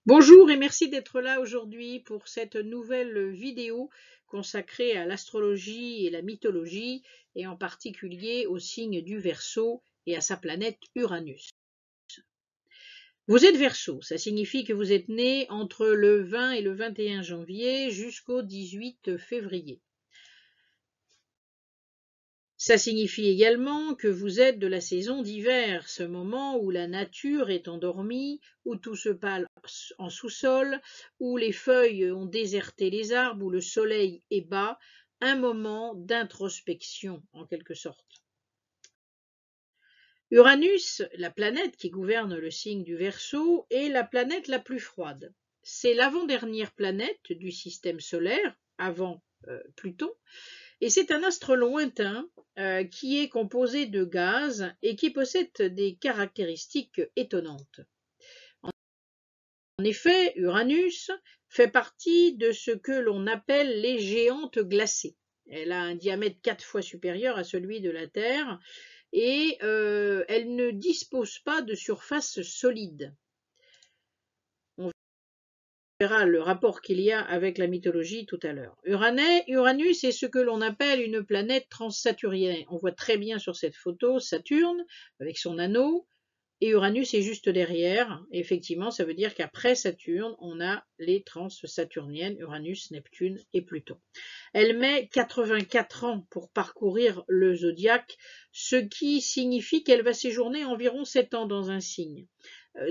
Bonjour et merci d'être là aujourd'hui pour cette nouvelle vidéo consacrée à l'astrologie et la mythologie, et en particulier au signe du Verseau et à sa planète Uranus. Vous êtes Verseau, ça signifie que vous êtes né entre le 20 et le 21 janvier jusqu'au 18 février. Ça signifie également que vous êtes de la saison d'hiver, ce moment où la nature est endormie, où tout se passe en sous-sol, où les feuilles ont déserté les arbres, où le soleil est bas, un moment d'introspection en quelque sorte. Uranus, la planète qui gouverne le signe du Verseau, est la planète la plus froide. C'est l'avant-dernière planète du système solaire, avant Pluton, et c'est un astre lointain qui est composé de gaz et qui possède des caractéristiques étonnantes. En effet, Uranus fait partie de ce que l'on appelle les géantes glacées. Elle a un diamètre 4 fois supérieur à celui de la Terre et elle ne dispose pas de surface solide. On verra le rapport qu'il y a avec la mythologie tout à l'heure. Uranus est ce que l'on appelle une planète transsaturnienne. On voit très bien sur cette photo Saturne avec son anneau, et Uranus est juste derrière. Et effectivement, ça veut dire qu'après Saturne, on a les transsaturniennes, Uranus, Neptune et Pluton. Elle met 84 ans pour parcourir le zodiaque, ce qui signifie qu'elle va séjourner environ 7 ans dans un signe.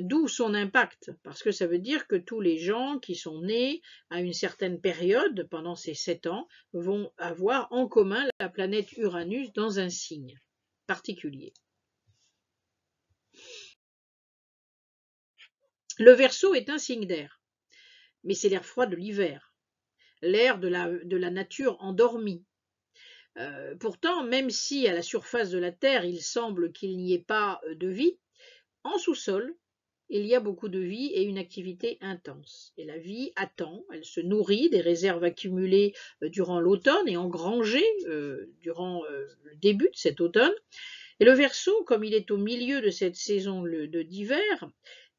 D'où son impact, parce que ça veut dire que tous les gens qui sont nés à une certaine période, pendant ces 7 ans, vont avoir en commun la planète Uranus dans un signe particulier. Le Verseau est un signe d'air, mais c'est l'air froid de l'hiver, l'air de la nature endormie. Pourtant, même si à la surface de la Terre, il semble qu'il n'y ait pas de vie, en sous-sol, il y a beaucoup de vie et une activité intense. Et la vie attend, elle se nourrit des réserves accumulées durant l'automne et engrangées durant le début de cet automne. Et le Verseau, comme il est au milieu de cette saison d'hiver,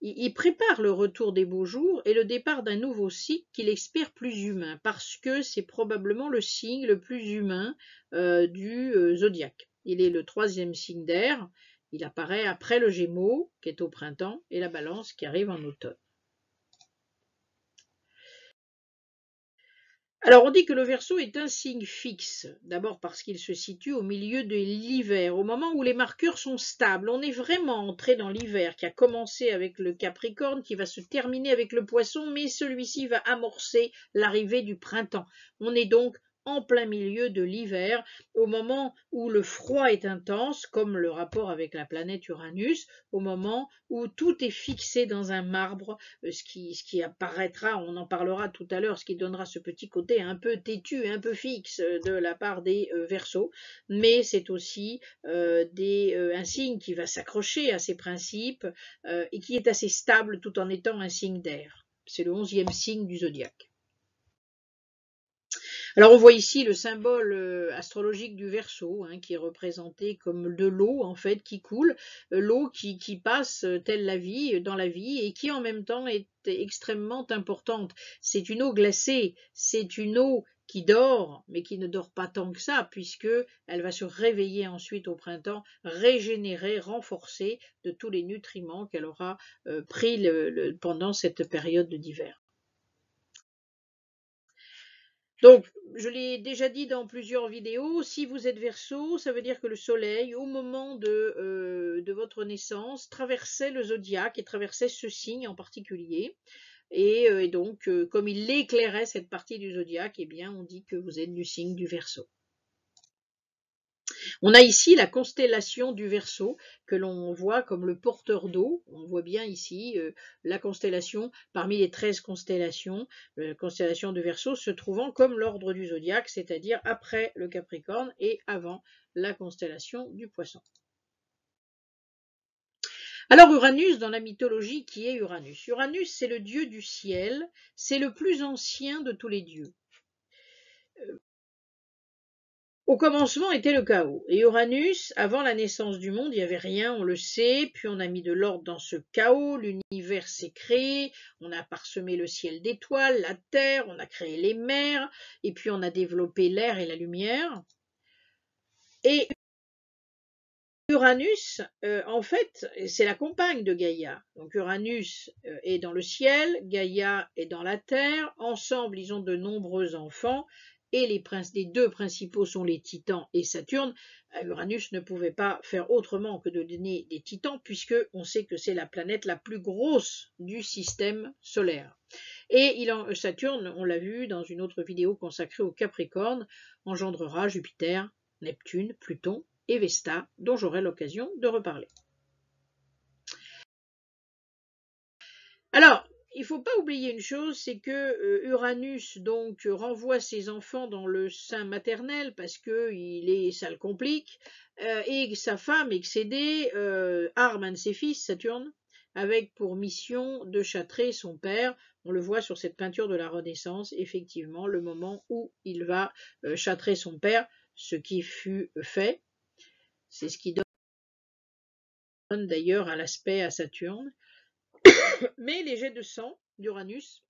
il prépare le retour des beaux jours et le départ d'un nouveau cycle qu'il espère plus humain, parce que c'est probablement le signe le plus humain du zodiaque. Il est le 3e signe d'air, il apparaît après le Gémeaux, qui est au printemps, et la Balance, qui arrive en automne. Alors on dit que le Verseau est un signe fixe, d'abord parce qu'il se situe au milieu de l'hiver, au moment où les marqueurs sont stables. On est vraiment entré dans l'hiver qui a commencé avec le Capricorne, qui va se terminer avec le Poisson, mais celui-ci va amorcer l'arrivée du printemps. On est donc en plein milieu de l'hiver, au moment où le froid est intense, comme le rapport avec la planète Uranus, au moment où tout est fixé dans un marbre, ce qui apparaîtra, on en parlera tout à l'heure, ce qui donnera ce petit côté un peu têtu, un peu fixe de la part des Verseaux, mais c'est aussi un signe qui va s'accrocher à ses principes et qui est assez stable tout en étant un signe d'air. C'est le 11e signe du zodiaque. Alors on voit ici le symbole astrologique du Verseau, qui est représenté comme de l'eau en fait qui coule, l'eau qui passe telle la vie dans la vie et qui en même temps est extrêmement importante. C'est une eau glacée, c'est une eau qui dort, mais qui ne dort pas tant que ça, puisque elle va se réveiller ensuite au printemps, régénérée, renforcée de tous les nutriments qu'elle aura pris pendant cette période d'hiver. Donc, je l'ai déjà dit dans plusieurs vidéos, si vous êtes Verseau, ça veut dire que le soleil, au moment de votre naissance, traversait le zodiaque et traversait ce signe en particulier. Et donc, comme il éclairait cette partie du zodiaque, eh bien, on dit que vous êtes du signe du Verseau. On a ici la constellation du Verseau que l'on voit comme le porteur d'eau. On voit bien ici la constellation parmi les 13 constellations, la constellation du Verseau se trouvant comme l'ordre du zodiaque, c'est-à-dire après le Capricorne et avant la constellation du Poisson. Alors Uranus, dans la mythologie, qui est Uranus? Uranus, c'est le dieu du ciel, c'est le plus ancien de tous les dieux. Au commencement était le chaos, et Uranus, avant la naissance du monde, il n'y avait rien, on le sait, puis on a mis de l'ordre dans ce chaos, l'univers s'est créé, on a parsemé le ciel d'étoiles, la Terre, on a créé les mers, et puis on a développé l'air et la lumière. Et Uranus, en fait, c'est la compagne de Gaïa. Donc Uranus est dans le ciel, Gaïa est dans la terre. Ensemble, ils ont de nombreux enfants. Et les deux principaux sont les Titans et Saturne. Uranus ne pouvait pas faire autrement que de donner des Titans, puisque on sait que c'est la planète la plus grosse du système solaire. Et Saturne, on l'a vu dans une autre vidéo consacrée au Capricorne, engendrera Jupiter, Neptune, Pluton et Vesta, dont j'aurai l'occasion de reparler. Alors, il ne faut pas oublier une chose, c'est que Uranus donc renvoie ses enfants dans le sein maternel parce que ça le complique, et sa femme excédée arme un de ses fils, Saturne, avec pour mission de châtrer son père. On le voit sur cette peinture de la Renaissance, effectivement, le moment où il va châtrer son père, ce qui fut fait. C'est ce qui donne d'ailleurs à l'aspect à Saturne. Mais les jets de sang d'Uranus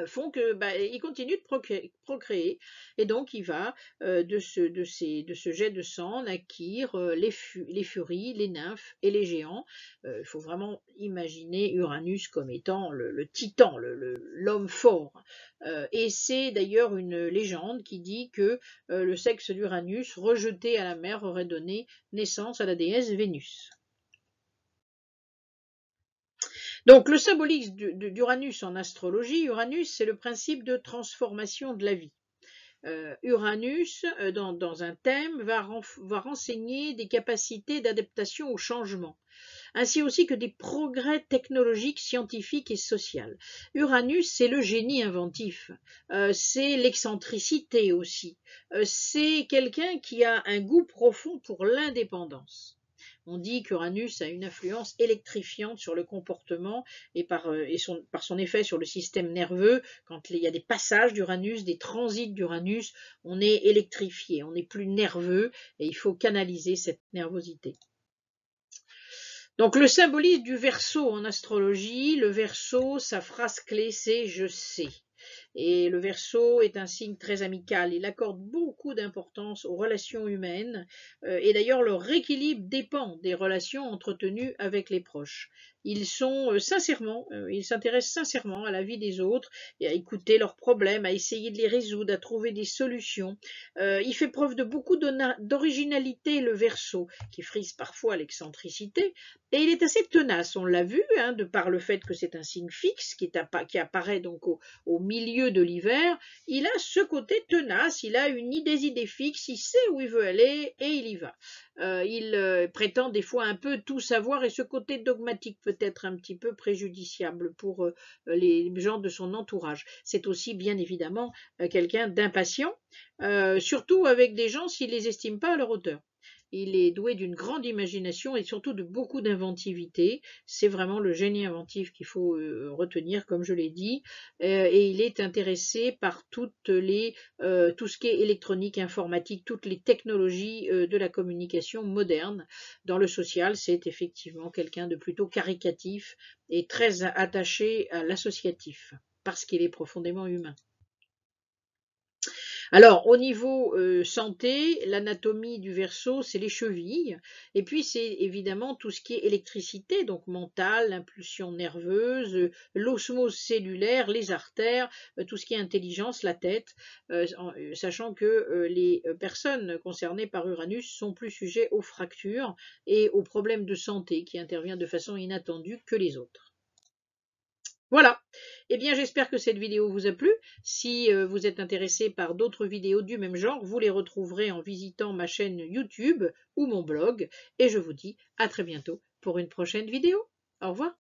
font qu'il continue de procréer, et donc il va de ce jet de sang naquir les furies, les nymphes et les géants. Il faut vraiment imaginer Uranus comme étant le titan, l'homme fort. Et c'est d'ailleurs une légende qui dit que le sexe d'Uranus rejeté à la mer aurait donné naissance à la déesse Vénus. Donc le symbolisme d'Uranus en astrologie, Uranus c'est le principe de transformation de la vie. Uranus, dans un thème, va renseigner des capacités d'adaptation au changement, ainsi aussi que des progrès technologiques, scientifiques et sociaux. Uranus, c'est le génie inventif, c'est l'excentricité aussi, c'est quelqu'un qui a un goût profond pour l'indépendance. On dit qu'Uranus a une influence électrifiante sur le comportement et par son effet sur le système nerveux. Quand il y a des passages d'Uranus, des transits d'Uranus, on est électrifié, on est plus nerveux et il faut canaliser cette nervosité. Donc le symbolisme du Verseau en astrologie, le Verseau, sa phrase clé c'est « je sais ». Et le Verseau est un signe très amical, il accorde beaucoup d'importance aux relations humaines, et d'ailleurs leur équilibre dépend des relations entretenues avec les proches. Ils s'intéressent sincèrement à la vie des autres et à écouter leurs problèmes, à essayer de les résoudre, à trouver des solutions. Il fait preuve de beaucoup d'originalité, le Verseau, qui frise parfois l'excentricité, et il est assez tenace, on l'a vu, de par le fait que c'est un signe fixe qui apparaît donc au milieu de l'hiver. Il a ce côté tenace, il a des idées fixes, il sait où il veut aller et il y va. Il prétend des fois un peu tout savoir, et ce côté dogmatique peut être un petit peu préjudiciable pour les gens de son entourage. C'est aussi bien évidemment quelqu'un d'impatient, surtout avec des gens s'il ne les estime pas à leur hauteur. Il est doué d'une grande imagination et surtout de beaucoup d'inventivité. C'est vraiment le génie inventif qu'il faut retenir, comme je l'ai dit. Et il est intéressé par tout ce qui est électronique, informatique, toutes les technologies de la communication moderne. Dans le social, c'est effectivement quelqu'un de plutôt caricatif et très attaché à l'associatif, parce qu'il est profondément humain. Alors, au niveau santé, l'anatomie du Verseau, c'est les chevilles, et puis c'est évidemment tout ce qui est électricité, donc mentale, l'impulsion nerveuse, l'osmose cellulaire, les artères, tout ce qui est intelligence, la tête, sachant que les personnes concernées par Uranus sont plus sujets aux fractures et aux problèmes de santé qui interviennent de façon inattendue que les autres. Voilà, eh bien j'espère que cette vidéo vous a plu. Si vous êtes intéressé par d'autres vidéos du même genre, vous les retrouverez en visitant ma chaîne YouTube ou mon blog. Et je vous dis à très bientôt pour une prochaine vidéo. Au revoir.